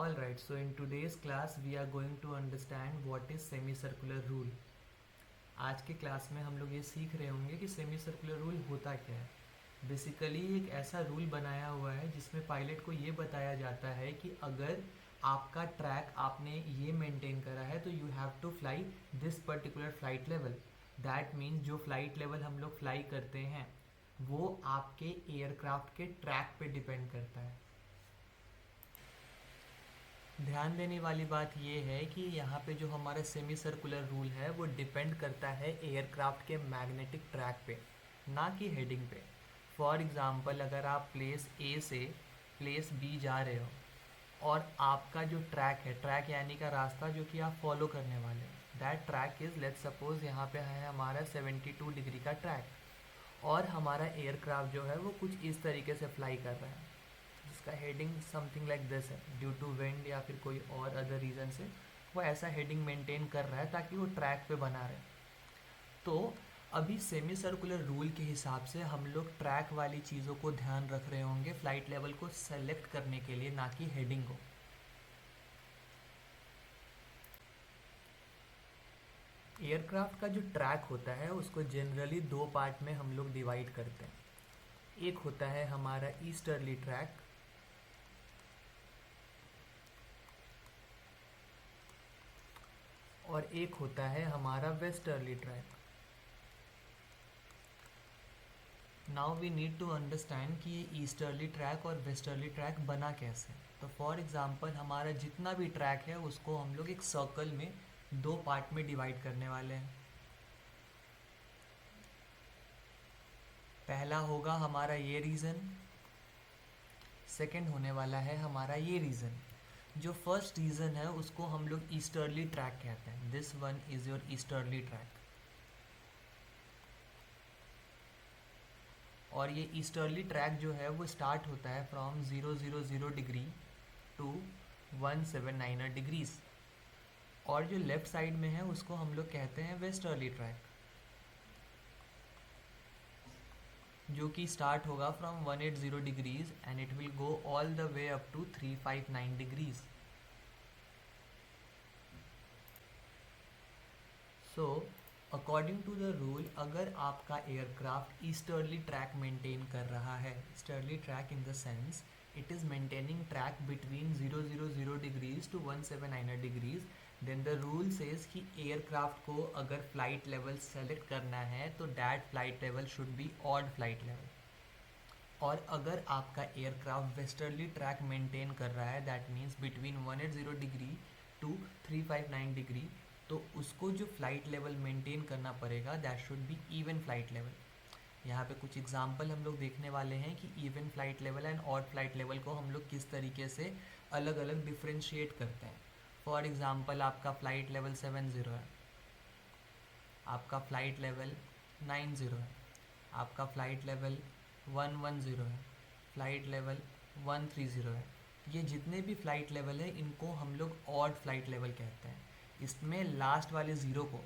All right, so in today's class we are going to understand what is semicircular rule. आज के class में हम लोग ये सीख रहे होंगे कि सेमीसर्कुलर रूल होता क्या है. बेसिकली एक ऐसा रूल बनाया हुआ है जिसमें पायलट को ये बताया जाता है कि अगर आपका ट्रैक आपने ये मेंटेन करा है तो you have to fly this particular flight level. That means जो फ्लाइट लेवल हम लोग फ्लाई करते हैं वो आपके एयरक्राफ्ट के ट्रैक पे डिपेंड करता है. ध्यान देने वाली बात ये है कि यहाँ पे जो हमारा सेमी सर्कुलर रूल है वो डिपेंड करता है एयरक्राफ्ट के मैग्नेटिक ट्रैक पे, ना कि हेडिंग पे. फॉर एग्ज़ाम्पल अगर आप प्लेस ए से प्लेस बी जा रहे हो और आपका जो ट्रैक है, ट्रैक यानी का रास्ता जो कि आप फॉलो करने वाले हैं, that track is let's suppose यहाँ पे है हमारा 72 डिग्री का ट्रैक और हमारा एयरक्राफ्ट जो है वो कुछ इस तरीके से फ्लाई कर रहा है जिसका हेडिंग समथिंग लाइक दिस है. ड्यू टू विंड या फिर कोई और अदर रीज़न से वो ऐसा हेडिंग मेंटेन कर रहा है ताकि वो ट्रैक पे बना रहे. तो अभी सेमी सर्कुलर रूल के हिसाब से हम लोग ट्रैक वाली चीज़ों को ध्यान रख रहे होंगे फ्लाइट लेवल को सेलेक्ट करने के लिए, ना कि हेडिंग को. एयरक्राफ्ट का जो ट्रैक होता है उसको जनरली दो पार्ट में हम लोग डिवाइड करते हैं. एक होता है हमारा ईस्टर्ली ट्रैक और एक होता है हमारा westerly track. Now we need to understand कि ये ईस्टर्ली ट्रैक और वेस्टर्ली ट्रैक बना कैसे. तो फॉर एग्जांपल हमारा जितना भी ट्रैक है उसको हम लोग एक सर्कल में दो पार्ट में डिवाइड करने वाले हैं. पहला होगा हमारा ये रीजन, सेकंड होने वाला है हमारा ये रीजन. जो फर्स्ट रीजन है उसको हम लोग ईस्टर्ली ट्रैक कहते हैं. This one is your easterly track. और ये ईस्टर्ली ट्रैक जो है वो स्टार्ट होता है फ्रॉम 000 डिग्री टू 179 डिग्रीज. और जो लेफ्ट साइड में है उसको हम लोग कहते हैं वेस्टर्ली ट्रैक, जो कि स्टार्ट होगा from 180 degrees and it will go all the way up to 359 degrees. So according to the rule अगर आपका एयरक्राफ्ट ईस्टर्ली ट्रैक मेंटेन कर रहा है, easterly track in the sense it is maintaining track between 000 degrees to 179 degrees, then the rule says कि aircraft को अगर flight level select करना है तो that flight level should be odd flight level. और अगर आपका एयरक्राफ्ट वेस्टर्ली ट्रैक मेंटेन कर रहा है that means between 180 degree to 359 degree, तो उसको जो फ्लाइट लेवल मेंटेन करना पड़ेगा that should be even flight level. यहाँ पे कुछ एग्जांपल हम लोग देखने वाले हैं कि even flight level and odd flight level को हम लोग किस तरीके से अलग अलग डिफ्रेंशिएट करते हैं. फॉर एग्जांपल आपका फ्लाइट लेवल 70 है, आपका फ्लाइट लेवल 90 है, आपका फ्लाइट लेवल 110 है, फ्लाइट लेवल 130 है. ये जितने भी फ्लाइट लेवल है इनको हम लोग ऑड फ्लाइट लेवल कहते हैं. इसमें लास्ट वाले ज़ीरो को,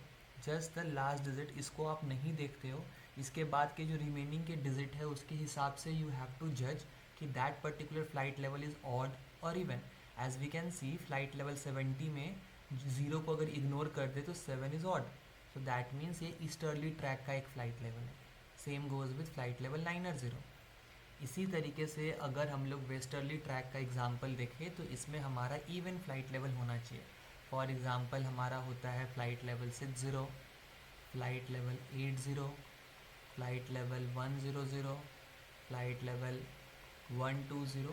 जस्ट द लास्ट डिजिट, इसको आप नहीं देखते हो. इसके बाद के जो रिमेनिंग के डिजिट है उसके हिसाब से यू हैव टू जज कि that particular flight level is odd और even. As we can see flight level 70 में ज़ीरो को अगर इग्नोर कर दे तो 7 is odd. So that means ये ईस्टर्ली ट्रैक का एक फ़्लाइट लेवल है. Same goes with flight level 900. इसी तरीके से अगर हम लोग वेस्टर्ली ट्रैक का एग्जाम्पल देखें तो इसमें हमारा इवन फ्लाइट लेवल होना चाहिए. फॉर एग्ज़ाम्पल हमारा होता है flight level 60, flight level 80, flight level 100, flight level 120.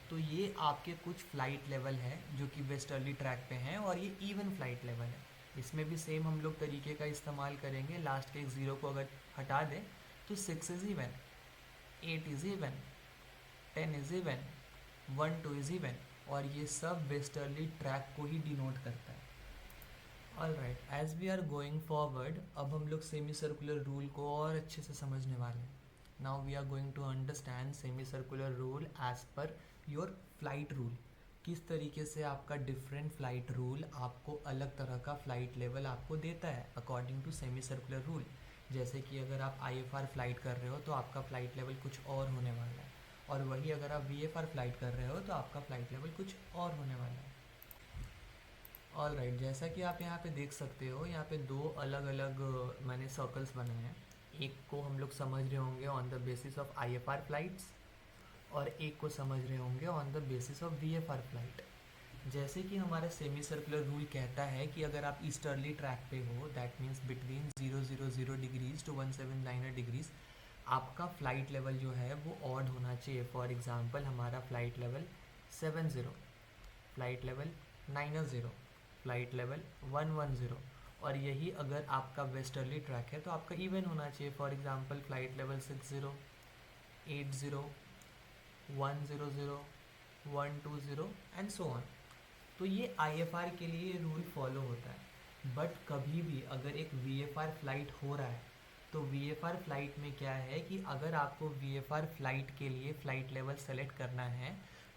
तो ये आपके कुछ फ्लाइट लेवल है जो कि वेस्टर्ली ट्रैक पे हैं और ये इवन फ्लाइट लेवल है. इसमें भी सेम हम लोग तरीके का इस्तेमाल करेंगे. लास्ट के एक ज़ीरो को अगर हटा दें तो 6 is even, 8 is even, 10 is even, 1-2 is even. और ये सब वेस्टर्ली ट्रैक को ही डिनोट करता है. All right, as we are going forward अब हम लोग सेमी सर्कुलर रूल को और अच्छे से समझने वाले हैं. Now we are going to understand semi circular rule as per your flight rule. किस तरीके से आपका डिफरेंट फ्लाइट रूल आपको अलग तरह का फ्लाइट लेवल आपको देता है according to semi circular rule. जैसे कि अगर आप IFR फ्लाइट कर रहे हो तो आपका फ़्लाइट लेवल कुछ और होने वाला है, और वही अगर आप VFR फ्लाइट कर रहे हो तो आपका फ्लाइट लेवल कुछ और होने वाला है। ऑल राइट, जैसा कि आप यहाँ पे देख सकते हो, यहाँ पे दो अलग अलग मैंने सर्कल्स बनाए हैं। एक को हम लोग समझ रहे होंगे on the basis of IFR flights, और एक को समझ रहे होंगे on the basis of VFR flight. जैसे कि हमारा सेमी सर्कुलर रूल कहता है कि अगर आप ईस्टर्ली ट्रैक पे हो, that means between 000 degrees to 179 degrees, आपका फ्लाइट लेवल जो है वो ऑड होना चाहिए। फॉर एग्जांपल हमारा flight level 70, flight level 90, flight level 110, और यही अगर आपका वेस्टर्ली ट्रैक है तो आपका इवन होना चाहिए। For example flight level 60, 80, 100, 120 and so on. तो ये IFR के लिए रूल फॉलो होता है। बट कभी भी अगर एक VFR फ्लाइट हो रहा है तो VFR फ्लाइट में क्या है कि अगर आपको VFR फ्लाइट के लिए फ़्लाइट लेवल सेलेक्ट करना है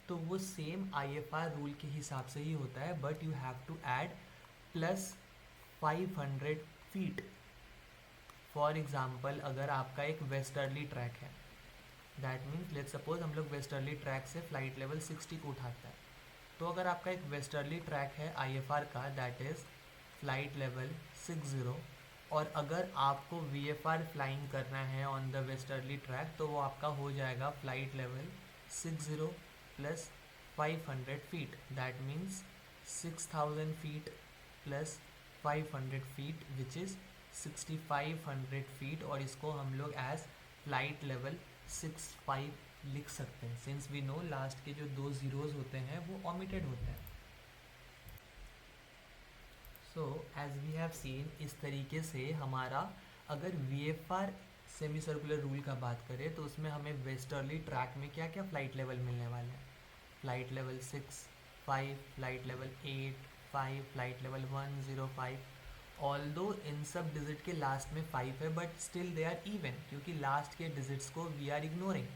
तो वो सेम IFR रूल के हिसाब से ही होता है, but you have to add plus 500 feet. For example अगर आपका एक वेस्टर्ली ट्रैक है, दैट मीन्स लेट्स सपोज हम लोग वेस्टर्ली ट्रैक से फ़्लाइट लेवल 60 को उठाता है, तो अगर आपका एक वेस्टर्ली ट्रैक है IFR का, दैट इज़ फ़्लाइट लेवल 60, और अगर आपको VFR फ्लाइंग करना है ऑन द वेस्टर्ली ट्रैक तो वो आपका हो जाएगा flight level 60 plus 500 feet, that means 6000 feet plus 500 feet which is 6500 feet, और इसको हम लोग एज फ्लाइट लेवल 65 लिख सकते हैं, सिंस वी नो लास्ट के जो दो ज़ीरोज़ होते हैं वो ओमिटेड होते हैं। So as we have seen, इस तरीके से हमारा अगर VFR सेमी सर्कुलर रूल का बात करें तो उसमें हमें वेस्टर्ली ट्रैक में क्या क्या फ़्लाइट लेवल मिलने वाले हैं। Flight level 6, 5, flight level 8, 5, flight level 105। Although इन सब डिजिट के लास्ट में 5 है, but still they are even, क्योंकि लास्ट के डिजिट्स को we are ignoring.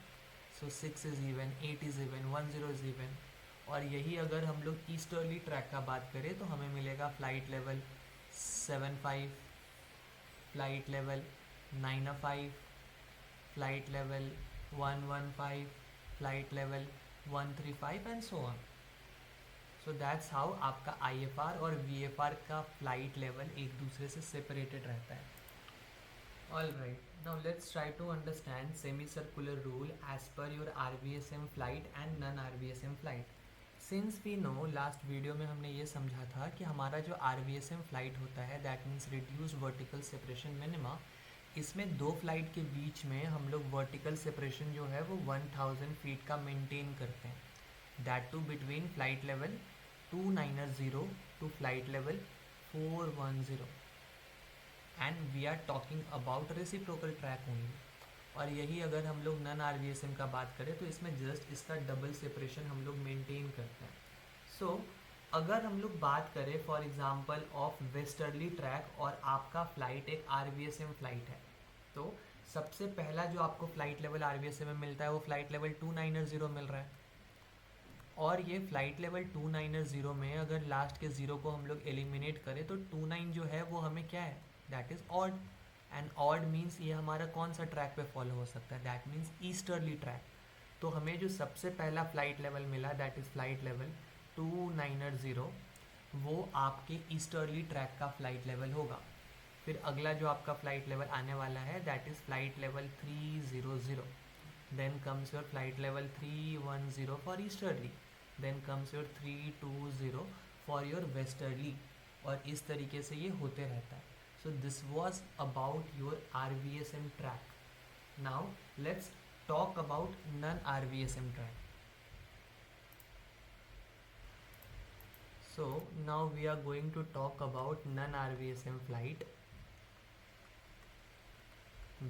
So 6 is even, 8 is even, 10 is even. और यही अगर हम लोग ईस्टर्ली ट्रैक का बात करें तो हमें मिलेगा flight level 75, flight level 95, flight level 115, flight level 135 and so on. So that's how आपका IFR और VFR का फ़्लाइट लेवल एक दूसरे से सेपरेटेड रहता है। All right, now let's try to understand semi circular rule as per your RVSM flight and non RVSM flight. Since we know, last video में हमने ये समझा था कि हमारा जो RVSM फ्लाइट होता है, that means reduced vertical separation minima, इसमें दो फ्लाइट के बीच में हम लोग वर्टिकल सेपरेशन जो है वो 1000 फीट का मेंटेन करते हैं, that too between flight level 290 to flight level 410, and we are talking about reciprocal track only. और यही अगर हम लोग नॉन RVSM का बात करें तो इसमें जस्ट इसका डबल सेपरेशन हम लोग मेंटेन करते हैं। सो अगर हम लोग बात करें for example of westerly track और आपका फ़्लाइट एक RVSM फ़्लाइट है, तो सबसे पहला जो आपको फ़्लाइट लेवल RVSM में मिलता है वो फ़्लाइट लेवल 290 मिल रहा है। और ये फ़्लाइट लेवल 290 में अगर लास्ट के ज़ीरो को हम लोग एलिमिनेट करें तो 29 जो है वो हमें क्या है, that is odd. And odd means ये हमारा कौन सा ट्रैक पे फॉलो हो सकता है, दैट मीन्स ईस्टर्ली ट्रैक। तो हमें जो सबसे पहला फ़्लाइट लेवल मिला, दैट इज़ फ़्लाइट लेवल 290, वो आपके ईस्टर्ली ट्रैक का फ़्लाइट लेवल होगा। फिर अगला जो आपका फ़्लाइट लेवल आने वाला है, that is flight level 300। Then comes your flight level 310 for easterly, then comes your 320 for your westerly, और इस तरीके से ये होते रहता है। So this was about your RVSM track. Now let's talk about non-RVSM track. So now we are going to talk about non-RVSM flight,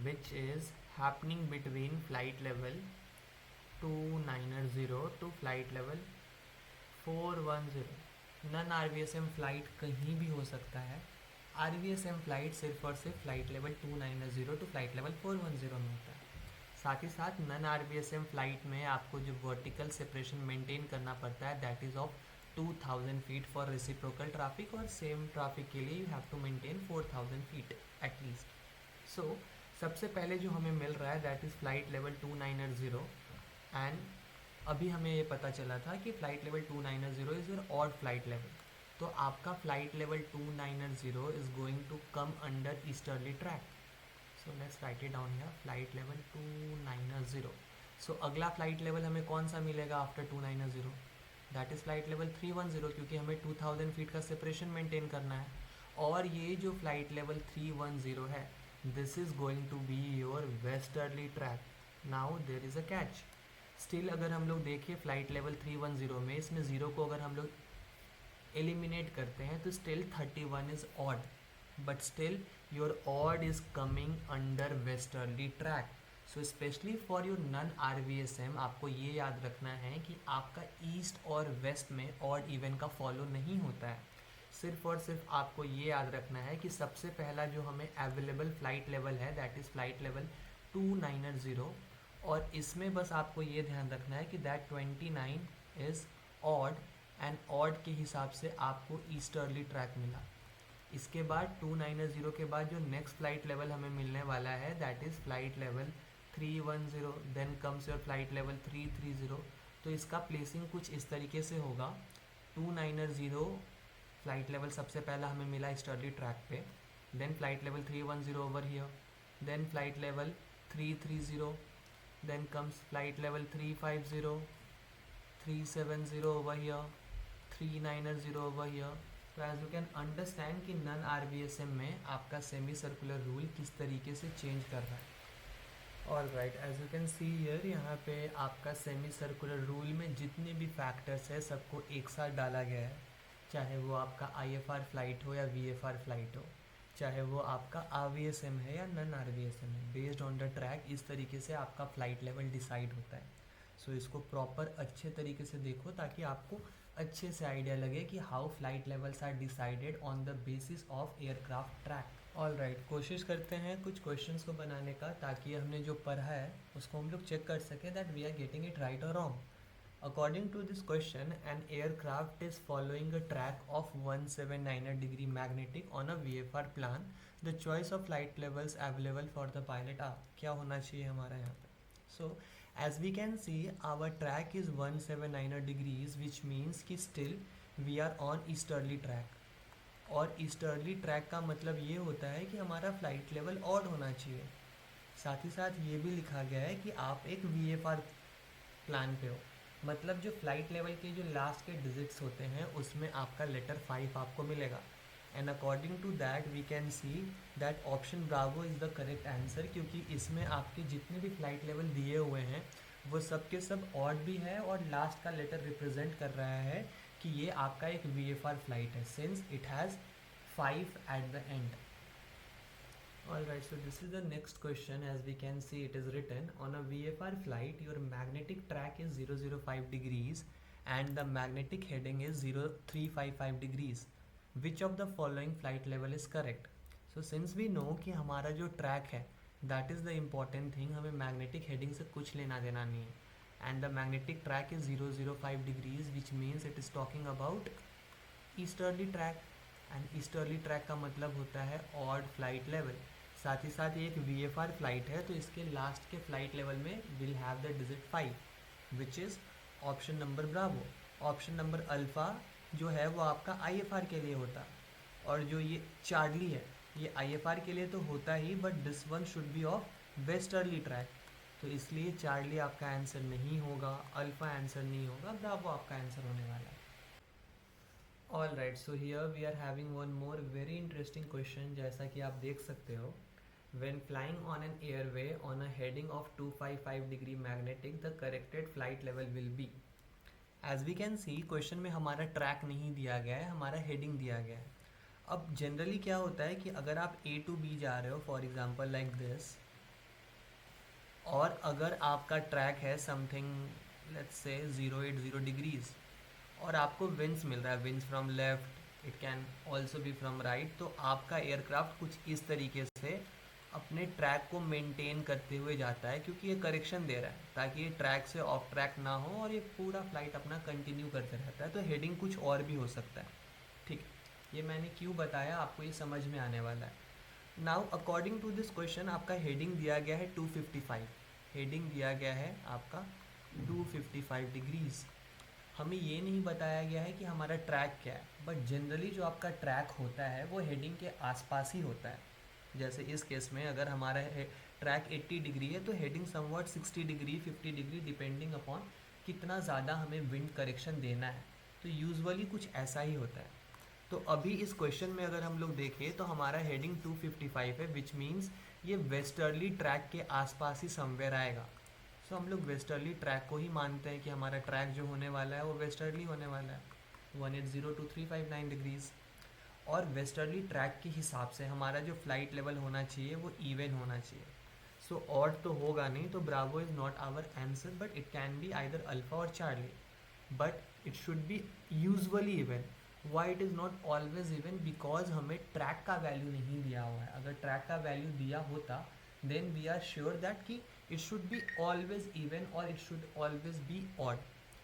which is happening between flight level 290 to flight level 410. Non RVSM flight कहीं भी हो सकता है। RVSM flight सिर्फ और सिर्फ flight level 290 to flight level 410 में होता है। साथ ही साथ नन RVSM फ्लाइट में आपको जो वर्टिकल सेपरेशन मेंटेन करना पड़ता है, that is of 2000 feet for reciprocal traffic, और सेम ट्रैफिक के लिए you have to maintain 4000 feet at least. So सबसे पहले जो हमें मिल रहा है that is flight level 290, and अभी हमें ये पता चला था कि flight level 290 is your odd flight level, तो आपका flight level 290 is going to come under easterly track. So let's write it down here, flight level 290. सो अगला फ्लाइट लेवल हमें कौन सा मिलेगा after 290? That is flight level 310, क्योंकि हमें 2000 feet का सेपरेशन मेंटेन करना है. और ये जो फ्लाइट लेवल 310 है, this is going to be your westerly track. Now there is a catch. Still अगर हम लोग देखिए फ्लाइट लेवल 310 में, इसमें ज़ीरो को अगर हम लोग एलिमिनेट करते हैं तो still 31 is odd, but still your odd is coming under westerly track. So specially for your non RVSM आपको ये याद रखना है कि आपका ईस्ट और वेस्ट में ऑड इवन का फॉलो नहीं होता है. सिर्फ और सिर्फ आपको ये याद रखना है कि सबसे पहला जो हमें अवेलेबल फ़्लाइट लेवल है दैट इज़ फ़्लाइट लेवल 290, और इसमें बस आपको ये ध्यान रखना है कि that 29 is odd, and odd के हिसाब से आपको ईस्टर्ली ट्रैक मिला. इसके बाद 290 के बाद जो नेक्स्ट फ्लाइट लेवल हमें मिलने वाला है that is flight level 310, then comes your flight level 330. तो इसका प्लेसिंग कुछ इस तरीके से होगा. 290 फ्लाइट लेवल सबसे पहला हमें मिला ईस्टर्ली ट्रैक पे, then flight level 310 over here, then flight level 330, then comes flight level 350, 370 over here, 390 over here. तो एज यू कैन अंडरस्टैंड कि नन RVSM में आपका सेमी सर्कुलर रूल किस तरीके से चेंज कर रहा है. All right, as you can see here, यहाँ पे आपका सेमी सर्कुलर रूल में जितने भी फैक्टर्स है सबको एक साथ डाला गया है, चाहे वो आपका IFR फ्लाइट हो या VFR फ्लाइट हो, चाहे वो आपका RVSM है या नन RVSM है. बेस्ड ऑन द ट्रैक इस तरीके से आपका फ़्लाइट लेवल डिसाइड होता है. सो इसको प्रॉपर अच्छे तरीके से देखो ताकि आपको अच्छे से आइडिया लगे कि how flight levels are decided on the basis of aircraft track. All right, कोशिश करते हैं कुछ क्वेश्चंस को बनाने का ताकि हमने जो पढ़ा है उसको हम लोग चेक कर सकें that we are getting it right और wrong. According to this question, an aircraft is following a track of 179 degree magnetic on a VFR plan. The choice of flight levels available for the pilot are, क्या होना चाहिए हमारा यहाँ पे. So as we can see, our track is 179 degrees, which means कि still we are on easterly track. और easterly track का मतलब ये होता है कि हमारा फ्लाइट लेवल ऑड होना चाहिए. साथ ही साथ ये भी लिखा गया है कि आप एक VFR प्लान पे हो, मतलब जो फ्लाइट लेवल के जो लास्ट के डिजिट्स होते हैं उसमें आपका लेटर 5 आपको मिलेगा. And according to that we can see that option bravo is the correct answer, क्योंकि इसमें आपके जितने भी फ्लाइट लेवल दिए हुए हैं वो सब के सब ऑड भी है और लास्ट का लेटर रिप्रेजेंट कर रहा है कि ये आपका एक VFR फ्लाइट है, since it has 5 at the end. Alright, so this is the next question. As we can see, it is written on a VFR flight, your magnetic track is 005 degrees and the magnetic heading is 0355 degrees. Which of the following flight level is correct? So since we know कि हमारा जो track है that is the important thing, हमें magnetic heading से कुछ लेना देना नहीं है. And the magnetic track is 005 degrees, which means it is talking about easterly track. And easterly track का मतलब होता है odd flight level. साथ ही साथ ये एक VFR फ्लाइट है तो इसके लास्ट के फ्लाइट लेवल में will have the digit 5 which is option number Bravo. Option number alpha जो है वो आपका IFR के लिए होता, और जो ये चार्ली है ये IFR के लिए तो होता ही, but this one should be of westerly track, तो इसलिए चार्ली आपका आंसर नहीं होगा, अल्फ़ा आंसर नहीं होगा, ब्रावो आपका आंसर होने वाला है. All right, so here we are having one more very interesting question. जैसा कि आप देख सकते हो, when flying on an airway on a heading of 255 degree magnetic, the corrected flight level will be. As we can see, question में हमारा track नहीं दिया गया है, हमारा हेडिंग दिया गया है. अब जनरली क्या होता है कि अगर आप A to B जा रहे हो फॉर एग्जांपल लाइक दिस, और अगर आपका ट्रैक है समथिंग लेट्स से 080 डिग्रीज और आपको विंड्स मिल रहा है, winds from left, it can also be from right, तो आपका एयरक्राफ्ट कुछ इस तरीके से अपने ट्रैक को मेंटेन करते हुए जाता है, क्योंकि ये करेक्शन दे रहा है ताकि ये ट्रैक से ऑफ ट्रैक ना हो और ये पूरा फ्लाइट अपना कंटिन्यू करते रहता है. तो हेडिंग कुछ और भी हो सकता है. ठीक, ये मैंने क्यों बताया आपको ये समझ में आने वाला है. Now according to this question आपका हेडिंग दिया गया है 255, हेडिंग दिया गया है आपका 255 डिग्रीज। हमें ये नहीं बताया गया है कि हमारा ट्रैक क्या है, बट जनरली जो आपका ट्रैक होता है वो हेडिंग के आसपास ही होता है। जैसे इस केस में अगर हमारा ट्रैक 80 डिग्री है तो heading somewhat 60 degree 50 degree depending upon कितना ज़्यादा हमें विंड करेक्शन देना है। तो यूजुअली कुछ ऐसा ही होता है। तो अभी इस क्वेश्चन में अगर हम लोग देखें तो हमारा हेडिंग 255 है, विच मीन्स ये वेस्टर्ली ट्रैक के आसपास ही समवेयर आएगा। सो हम लोग वेस्टर्ली ट्रैक को ही मानते हैं कि हमारा ट्रैक जो होने वाला है वो वेस्टर्ली होने वाला है 180 to 359 डिग्रीज़। और वेस्टर्ली ट्रैक के हिसाब से हमारा जो फ्लाइट लेवल होना चाहिए वो इवन होना चाहिए। सो ऑड तो होगा नहीं, तो Bravo is not our answer, but it can be either Alpha or Charlie, but it should be usually even. Why it is not always even? Because हमें ट्रैक का वैल्यू नहीं दिया हुआ है। अगर ट्रैक का वैल्यू दिया होता then we are sure that कि it should be always even or it should always be odd.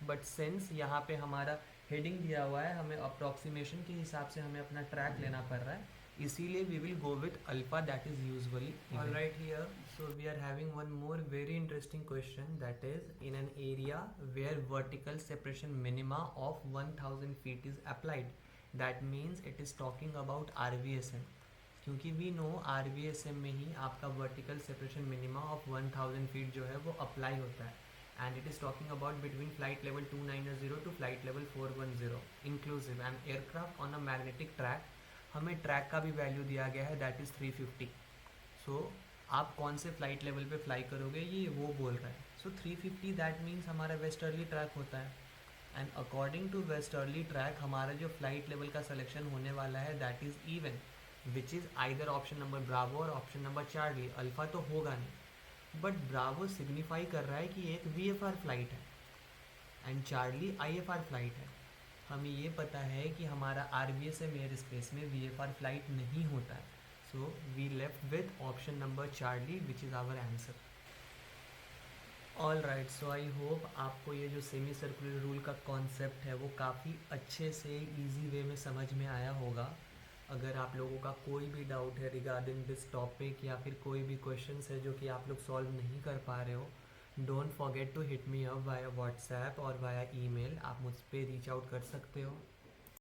But since यहाँ पे हमारा हेडिंग दिया हुआ है, हमें अप्रॉक्सीमेशन के हिसाब से हमें अपना ट्रैक लेना पड़ रहा है, इसीलिए we will go with alpha that is usually all right here. So we are having one more very interesting question that is in an area where vertical separation minima of 1000 feet is applied, that means it is talking about RVSM। क्योंकि we know RVSM में ही आपका vertical separation minima of 1000 feet जो है वो apply होता है, and it is talking about between flight level 290 to flight level 410 inclusive and aircraft on a magnetic track। हमें ट्रैक का भी वैल्यू दिया गया है दैट इज़ 350। सो आप कौन से फ्लाइट लेवल पे फ्लाई करोगे ये वो बोल रहा है। सो 350 दैट मीन्स हमारा वेस्टर्ली ट्रैक होता है, and according to westerly track हमारा जो फ्लाइट लेवल का सिलेक्शन होने वाला है that is even, which is either option number bravo और ऑप्शन नंबर चार्ली। अल्फा तो होगा नहीं, बट ब्रावो सिग्निफाई कर रहा है कि एक VFR फ्लाइट है एंड चार्ली IFR फ्लाइट है। हमें ये पता है कि हमारा RVSM एयर स्पेस में VFR फ्लाइट नहीं होता है। So we left with option number charlie which is our answer. All right, so I hope आपको ये जो सेमी सर्कुलर रूल का कॉन्सेप्ट है वो काफ़ी अच्छे से ईजी वे में समझ में आया होगा। अगर आप लोगों का कोई भी डाउट है रिगार्डिंग दिस टॉपिक या फिर कोई भी क्वेश्चंस है जो कि आप लोग सॉल्व नहीं कर पा रहे हो, don't forget to hit me up via WhatsApp और वाया ईमेल। आप मुझ पर रीच आउट कर सकते हो।